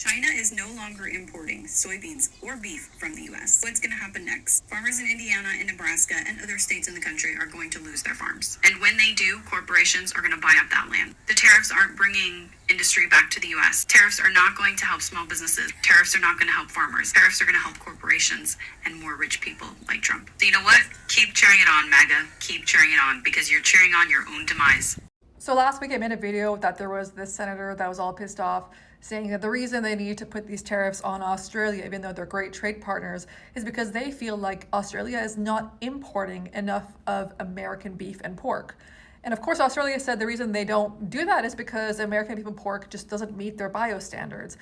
China is no longer importing soybeans or beef from the U.S. What's going to happen next? Farmers in Indiana and Nebraska and other states in the country are going to lose their farms. And when they do, corporations are going to buy up that land. The tariffs aren't bringing industry back to the U.S. Tariffs are not going to help small businesses. Tariffs are not going to help farmers. Tariffs are going to help corporations and more rich people like Trump. So you know what? Keep cheering it on, MAGA. Keep cheering it on, because you're cheering on your own demise. So last week I made a video that there was this senator that was all pissed off, saying that the reason they need to put these tariffs on Australia, even though they're great trade partners, is because they feel like Australia is not importing enough of American beef and pork. And of course, Australia said the reason they don't do that is because American beef and pork just doesn't meet their bio standards.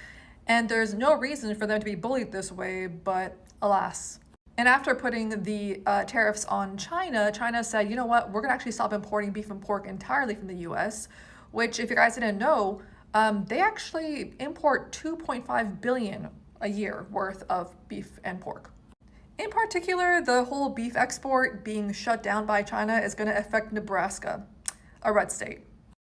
And there's no reason for them to be bullied this way, but alas. And after putting the tariffs on China, China said, you know what, we're going to actually stop importing beef and pork entirely from the US, which, if you guys didn't know, they actually import 2.5 billion a year worth of beef and pork. In particular, the whole beef export being shut down by China is going to affect Nebraska, a red state.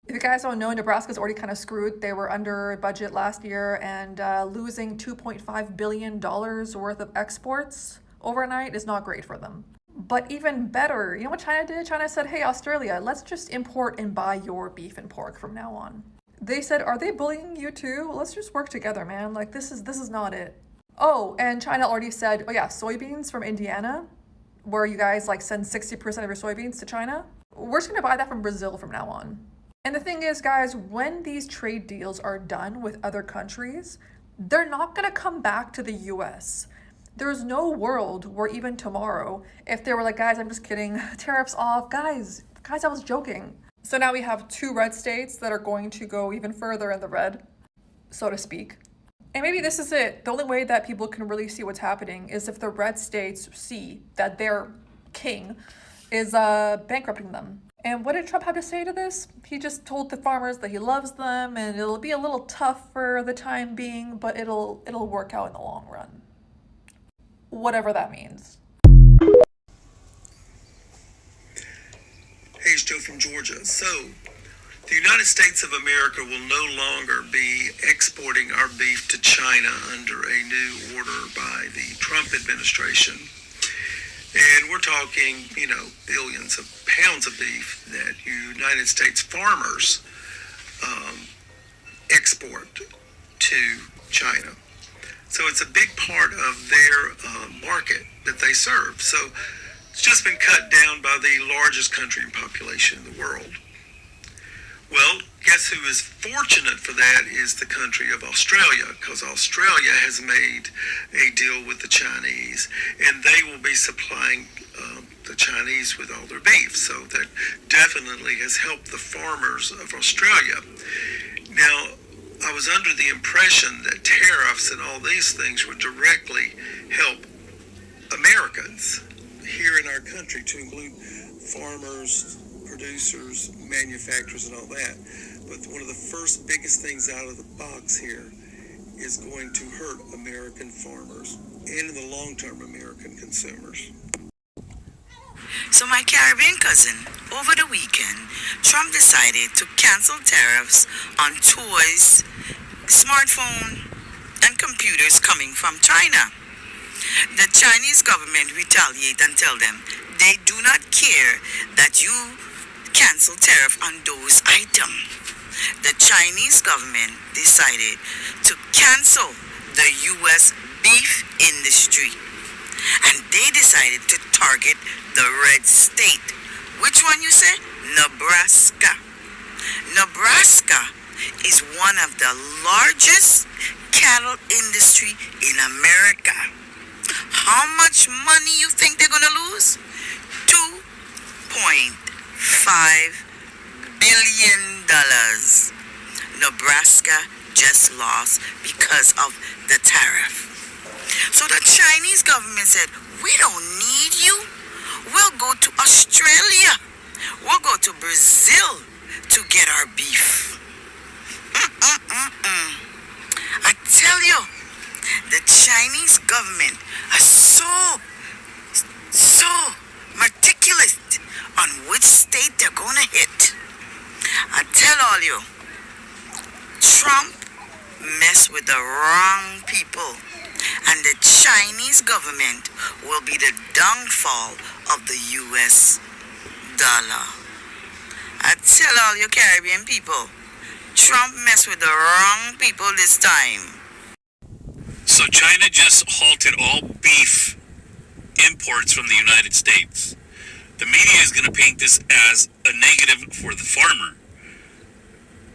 If you guys don't know, Nebraska's already kind of screwed. They were under budget last year, and losing $2.5 billion worth of exports overnight is not great for them. But even better, you know what China did? China said, hey, Australia, let's just import and buy your beef and pork from now on. They said, are they bullying you too? Let's just work together, man. Like, this is not it. Oh, and China already said, oh yeah, soybeans from Indiana, where you guys like send 60% of your soybeans to China. We're just gonna buy that from Brazil from now on. And the thing is, guys, when these trade deals are done with other countries, they're not gonna come back to the US. There's no world where even tomorrow, if they were like, guys, I'm just kidding, tariffs off, guys, I was joking. So now we have two red states that are going to go even further in the red, so to speak. And maybe this is it. The only way that people can really see what's happening is if the red states see that their king is bankrupting them. And what did Trump have to say to this? He just told the farmers that he loves them and it'll be a little tough for the time being, but it'll work out in the long run. Whatever that means. Hey, it's Joe from Georgia. So, the United States of America will no longer be exporting our beef to China under a new order by the Trump administration. And we're talking, billions of pounds of beef that United States farmers export to China. So it's a big part of their market that they serve. So it's just been cut down by the largest country in population in the world. Well, guess who is fortunate for that is the country of Australia, because Australia has made a deal with the Chinese, and they will be supplying the Chinese with all their beef. So that definitely has helped the farmers of Australia. Now, I was under the impression that tariffs and all these things would directly help Americans here in our country, to include farmers, producers, manufacturers, and all that. But one of the first biggest things out of the box here is going to hurt American farmers and in the long term American consumers. So my Caribbean cousin, over the weekend, Trump decided to cancel tariffs on toys, smartphone, and computers coming from China. The Chinese government retaliate and tell them they do not care that you cancel tariff on those items. The Chinese government decided to cancel the U.S. beef industry, and they decided to target the red state. Which one you say? Nebraska. Nebraska is one of the largest cattle industry in America. How much money you think they're gonna lose? $2.5 billion. Nebraska just lost because of the tariff. So the Chinese government said, we don't need you. We'll go to Australia. We'll go to Brazil to get our beef. I tell you, the Chinese government are so meticulous on which state they're gonna hit. I tell all you, Trump mess with the wrong people, and the Chinese government will be the downfall of the US dollar. I tell all you Caribbean people, Trump messed with the wrong people this time. So China just halted all beef imports from the United States. The media is going to paint this as a negative for the farmer.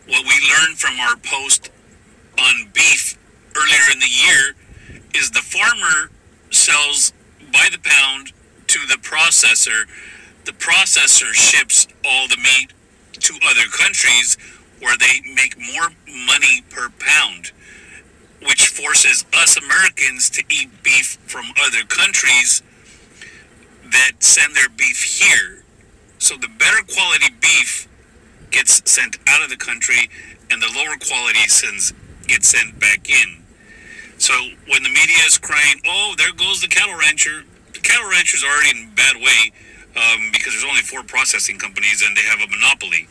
What we learned from our post on beef earlier in the year is the farmer sells by the pound to the processor. The processor ships all the meat to other countries where they make more money per pound, which forces us Americans to eat beef from other countries that send their beef here. So the better quality beef gets sent out of the country and the lower quality gets sent back in. So when the media is crying, oh, there goes the cattle rancher is already in a bad way because there's only 4 processing companies and they have a monopoly.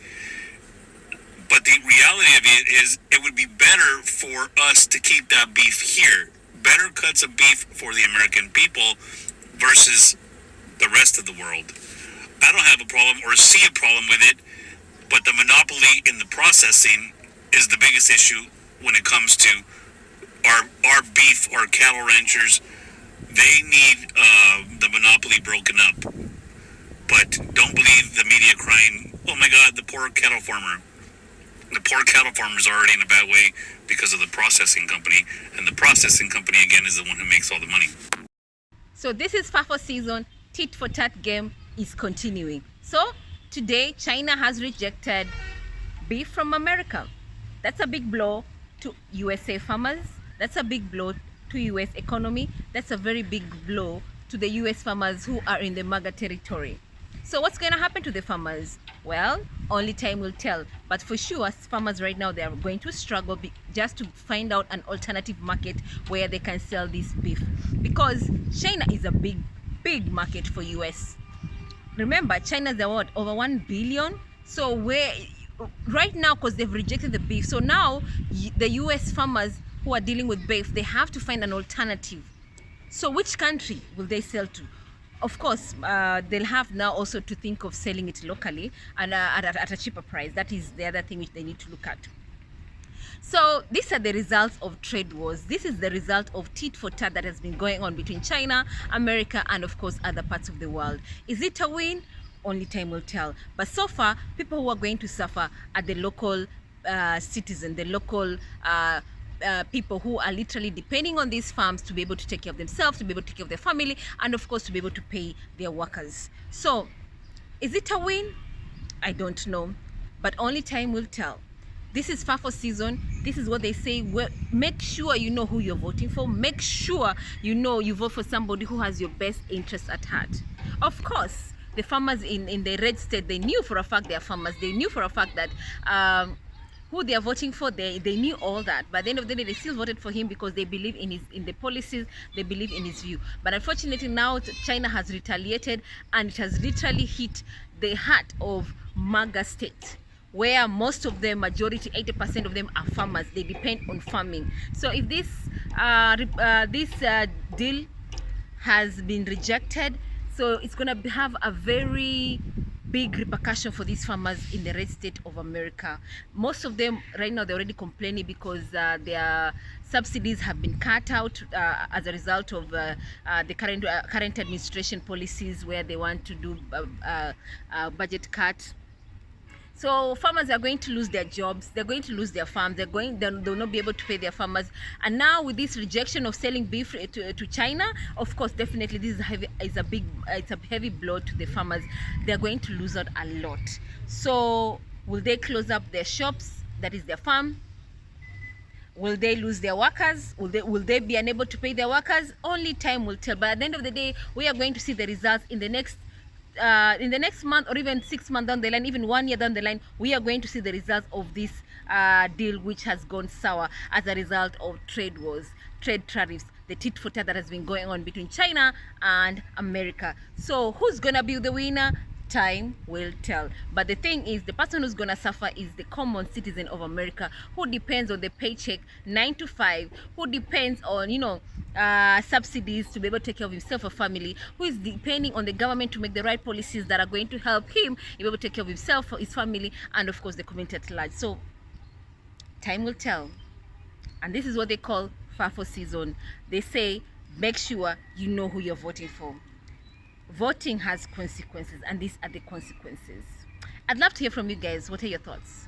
But the reality of it is it would be better for us to keep that beef here. Better cuts of beef for the American people versus the rest of the world. I don't have a problem or see a problem with it, but the monopoly in the processing is the biggest issue when it comes to our beef, our cattle ranchers. They need the monopoly broken up. But don't believe the media crying, oh my God, the poor cattle farmer. The poor cattle farmer is already in a bad way because of the processing company. And the processing company, again, is the one who makes all the money. So this is FAFO season. Tit for tat game is continuing. So today, China has rejected beef from America. That's a big blow to USA farmers. That's a big blow to US economy. That's a very big blow to the US farmers who are in the Maga territory. So what's going to happen to the farmers? Well, only time will tell. But for sure, as farmers right now, they are going to struggle just to find out an alternative market where they can sell this beef. Because China is a big market for US. Remember, China's over 1 billion. So right now, because they've rejected the beef, so now the US farmers who are dealing with beef, they have to find an alternative. So which country will they sell to? Of course, they'll have now also to think of selling it locally and at a cheaper price. That is the other thing which they need to look at. So these are the results of trade wars. This is the result of tit for tat that has been going on between China, America, and of course other parts of the world. Is it a win? Only time will tell. But so far, people who are going to suffer are the local citizens, the local people who are literally depending on these farms to be able to take care of themselves, to be able to take care of their family, and of course to be able to pay their workers. So is it a win? I don't know, but only time will tell. This is FAFO season. This is what they say. Well, make sure you know who you're voting for. Make sure you know you vote for somebody who has your best interests at heart. Of course, the farmers in the red state, they knew for a fact they are farmers. They knew for a fact that who they are voting for, they knew all that. But at the end of the day, they still voted for him because they believe in the policies, they believe in his view. But unfortunately now China has retaliated, and it has literally hit the heart of Maga state, where most of them, majority 80% of them are farmers. They depend on farming. So if this deal has been rejected, so it's going to have a very big repercussion for these farmers in the red state of America. Most of them right now, they're already complaining because their subsidies have been cut out as a result of the current administration policies, where they want to do budget cut. So farmers are going to lose their jobs, they're going to lose their farms, they'll not be able to pay their farmers. And now with this rejection of selling beef to China, of course, definitely this is a heavy blow to the farmers. They're going to lose out a lot. So will they close up their shops, that is their farm? Will they lose their workers? Will they be unable to pay their workers? Only time will tell. But at the end of the day, we are going to see the results in the next month, or even 6 months down the line, even 1 year down the line. We are going to see the results of this deal, which has gone sour as a result of trade wars, trade tariffs, the tit for tat that has been going on between China and America. So who's gonna be the winner? Time will tell. But the thing is, the person who's gonna suffer is the common citizen of America, who depends on the paycheck 9 to 5, who depends on, you know, subsidies to be able to take care of himself or family, who is depending on the government to make the right policies that are going to help him be able to take care of himself, his family, and of course the community at large. So time will tell. And this is what they call FAFO season. They say make sure you know who you're voting for. Voting has consequences, and these are the consequences. I'd love to hear from you guys. What are your thoughts?